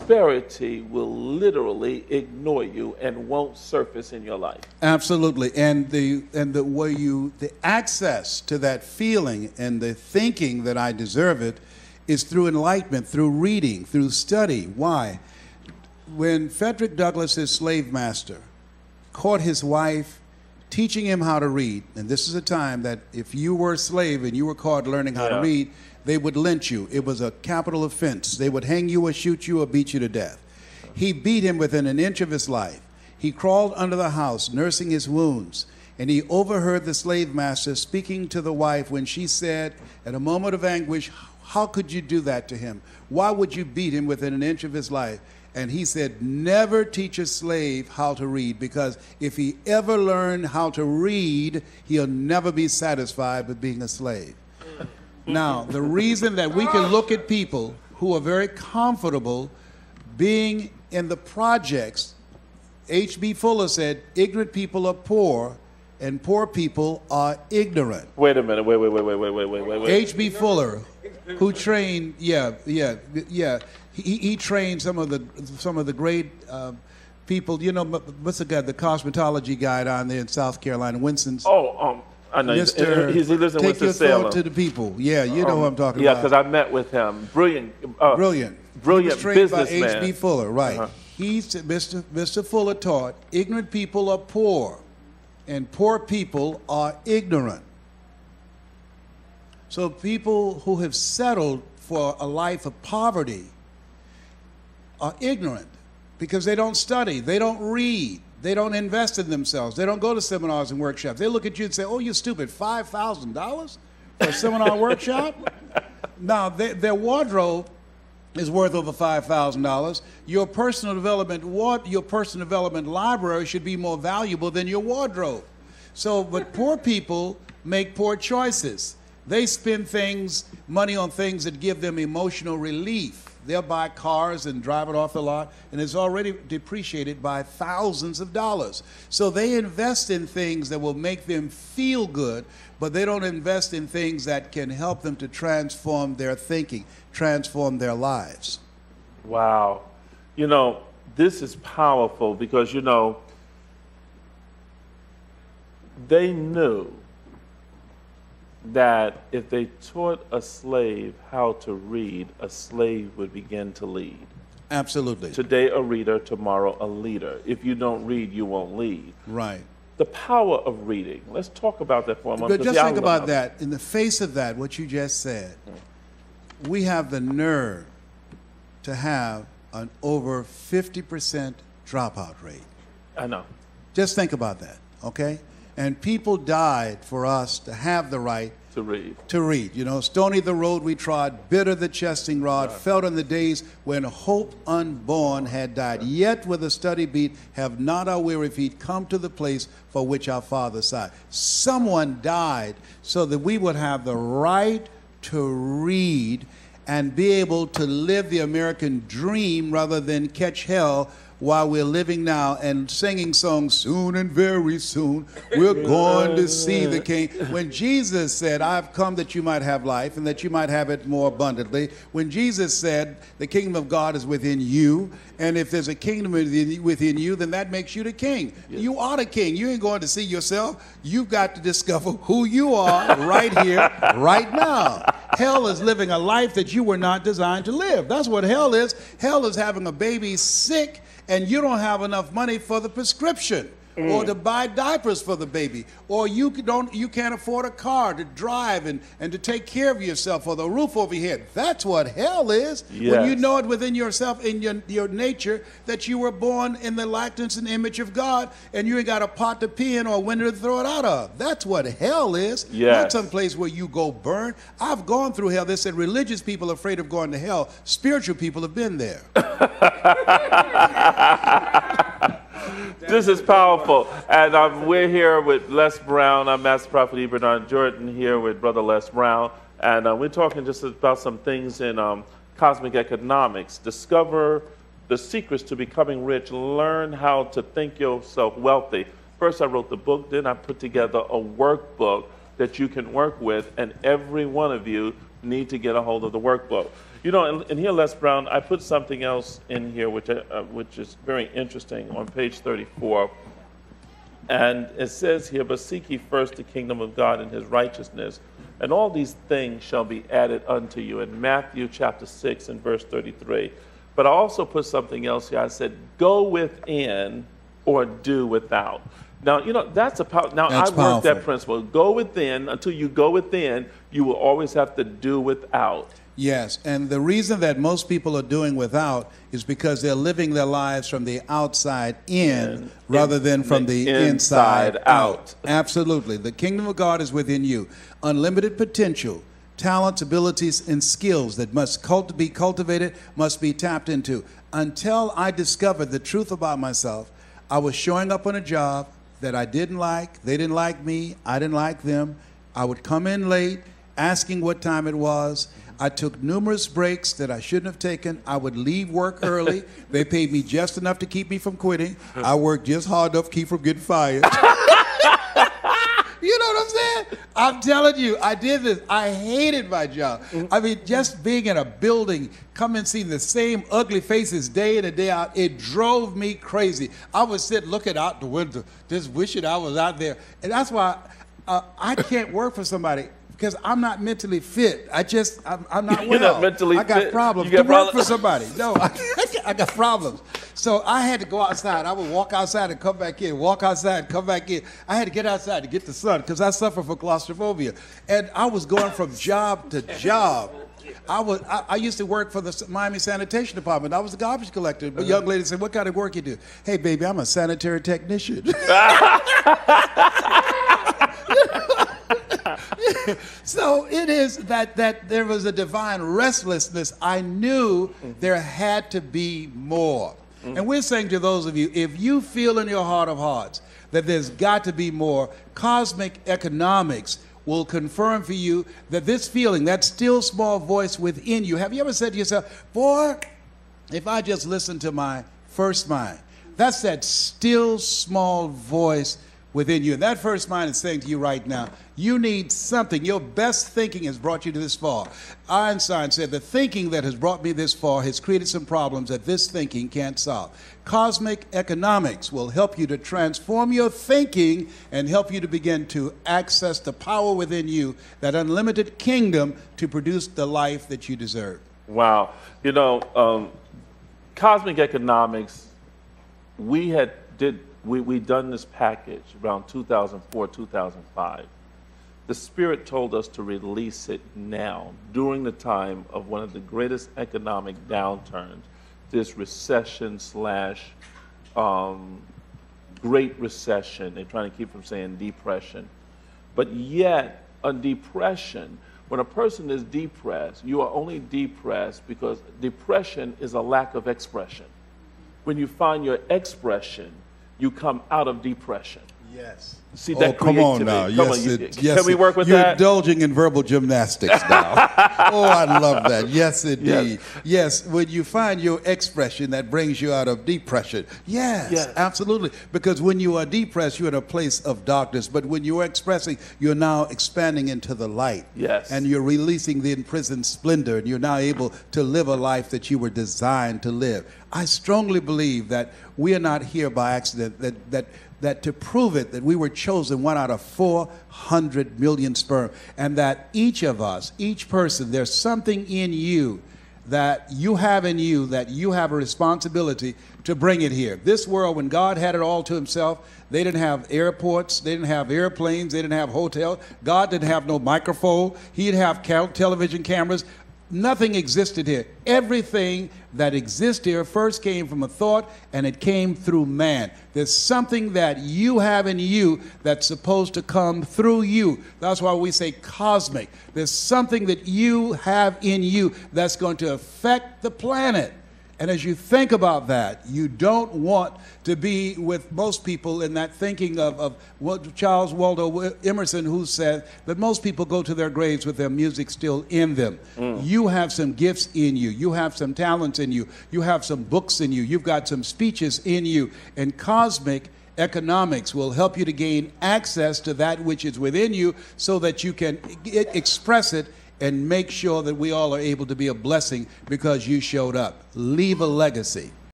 prosperity will literally ignore you and won't surface in your life. Absolutely. And the way the access to that feeling and the thinking that I deserve it is through enlightenment, through reading, through study. Why? When Frederick Douglass, his slave master, caught his wife teaching him how to read, and this is a time that if you were a slave and you were caught learning how to read, they would lynch you. It was a capital offense. They would hang you or shoot you or beat you to death. He beat him within an inch of his life. He crawled under the house, nursing his wounds, and he overheard the slave master speaking to the wife when she said, at a moment of anguish, "How could you do that to him? Why would you beat him within an inch of his life?" And he said, "Never teach a slave how to read, because if he ever learned how to read, he'll never be satisfied with being a slave." Now, the reason that we can look at people who are very comfortable being in the projects, H.B. Fuller said, ignorant people are poor and poor people are ignorant. Wait a minute, wait. H.B. Fuller, who trained, he trained some of the great people. You know, what's the guy, the cosmetology guy down there in South Carolina, Winston's. I know. Mr. He lives in Take your Winston-Salem. thought to the people. Yeah, you know who I'm talking Yeah, about. because I met with him. Brilliant He was trained by businessman. H.B. Fuller, right. He said, Mr. Fuller taught, ignorant people are poor, and poor people are ignorant. So people who have settled for a life of poverty are ignorant because they don't study, they don't read, they don't invest in themselves, they don't go to seminars and workshops. They look at you and say, "Oh, you're stupid, $5,000 for a seminar workshop?" Now, their wardrobe is worth over $5,000. Your personal development library should be more valuable than your wardrobe. So, but poor people make poor choices. They spend money on things that give them emotional relief. They'll buy cars and drive it off the lot, and it's already depreciated by thousands of dollars. So they invest in things that will make them feel good, but they don't invest in things that can help them to transform their thinking, transform their lives. Wow. You know, this is powerful because, you know, they knew that if they taught a slave how to read, a slave would begin to lead. Absolutely. Today a reader, tomorrow a leader. If you don't read, you won't lead. Right. The power of reading. Let's talk about that for a moment. But just think about that. In the face of that, what you just said, we have the nerve to have an over 50% dropout rate. I know. Just think about that, okay? And people died for us to have the right to read. You know, stony the road we trod, bitter the chesting rod, felt in the days when hope unborn had died. Yet with a steady beat have not our weary feet come to the place for which our father sighed. Someone died so that we would have the right to read and be able to live the American dream rather than catch hell while we're living now and singing songs, soon and very soon, we're going to see the King. When Jesus said, "I've come that you might have life and that you might have it more abundantly," when Jesus said, the kingdom of God is within you, and if there's a kingdom within you, then that makes you the king. Yes. You are the king. You ain't going to see yourself. You've got to discover who you are right here, right now. Hell is living a life that you were not designed to live. That's what hell is. Hell is having a baby sick and you don't have enough money for the prescription or to buy diapers for the baby, or you can't afford a car to drive and to take care of yourself or the roof over your head. That's what hell is. Yes. When you know it within yourself, in your nature, that you were born in the likeness and image of God, and you ain't got a pot to pee in or a window to throw it out of. That's what hell is. Yes. Not some place where you go burn. I've gone through hell. They said religious people are afraid of going to hell. Spiritual people have been there. This is powerful. And we're here with Les Brown. I'm Master Prophet E. Bernard Jordan here with Brother Les Brown. And we're talking just about some things in cosmic economics. Discover the secrets to becoming rich. Learn how to think yourself wealthy. First, I wrote the book. Then I put together a workbook that you can work with. And every one of you need to get a hold of the workbook. You know, and here, Les Brown, I put something else in here which is very interesting on page 34. And it says here, but seek ye first the kingdom of God and his righteousness, and all these things shall be added unto you. In Matthew chapter 6 and verse 33. But I also put something else here. I said, go within or do without. Now, you know, that's a now That's I work powerful. that principle. Go within. Until you go within, you will always have to do without. Yes, and the reason that most people are doing without is because they're living their lives from the outside in rather than from the inside out. Absolutely. The kingdom of God is within you. Unlimited potential, talents, abilities, and skills that must be cultivated, must be tapped into. Until I discovered the truth about myself, I was showing up on a job that I didn't like. They didn't like me. I didn't like them. I would come in late, asking what time it was. I took numerous breaks that I shouldn't have taken. I would leave work early. They paid me just enough to keep me from quitting. I worked just hard enough to keep from getting fired. You know what I'm saying? I'm telling you, I did this. I hated my job. I mean, just being in a building, coming and seeing the same ugly faces day in and day out, it drove me crazy. I would sit looking out the window, just wishing I was out there. And that's why I can't work for somebody. Because I'm not mentally fit. I'm not well. You're not mentally I got fit. problems. You got to work problems. for somebody. No, I got problems. So I had to go outside. I would walk outside and come back in, walk outside and come back in. I had to get outside to get the sun because I suffer from claustrophobia. And I was going from job to job. I used to work for the Miami Sanitation Department. I was a garbage collector. But young lady said, what kind of work you do? Hey, baby, I'm a sanitary technician. So it is that there was a divine restlessness. I knew there had to be more. And we're saying to those of you, if you feel in your heart of hearts that there's got to be more, cosmic economics will confirm for you that this feeling, that still small voice within you, have you ever said to yourself, boy, if I just listen to my first mind, that's that still small voice within you. And that first mind is saying to you right now, you need something. Your best thinking has brought you to this far. Einstein said, the thinking that has brought me this far has created some problems that this thinking can't solve. Cosmic economics will help you to transform your thinking and help you to begin to access the power within you, that unlimited kingdom to produce the life that you deserve. Wow. You know, cosmic economics, we done this package around 2004, 2005. The Spirit told us to release it now, during the time of one of the greatest economic downturns, this recession / Great Recession. They're trying to keep from saying depression. But yet, a depression, when a person is depressed, you are only depressed because depression is a lack of expression. When you find your expression, you come out of depression. Yes. See that come on now. Can we work with You're that? You're indulging in verbal gymnastics now. Oh, I love that. Yes, indeed. Yes, when you find your expression, that brings you out of depression. Yes, absolutely. Because when you are depressed, you're in a place of darkness. But when you're expressing, you're now expanding into the light. Yes. And you're releasing the imprisoned splendor, and you're now able to live a life that you were designed to live. I strongly believe that we are not here by accident, that to prove it, that we were chosen 1 out of 400 million sperm, and that each of us, each person, there's something in you that you have in you that you have a responsibility to bring it here. This world, when God had it all to himself, they didn't have airports, they didn't have airplanes, they didn't have hotels. God didn't have no microphone. He didn't have television cameras. Nothing existed here. Everything that exists here first came from a thought, and it came through man. There's something that you have in you that's supposed to come through you. That's why we say cosmic. There's something that you have in you that's going to affect the planet. And as you think about that, you don't want to be with most people in that thinking of what Charles Waldo Emerson, who said that most people go to their graves with their music still in them. You have some gifts in you. You have some talents in you. You have some books in you. You've got some speeches in you. And cosmic economics will help you to gain access to that which is within you so that you can express it and make sure that we all are able to be a blessing because you showed up. Leave a legacy.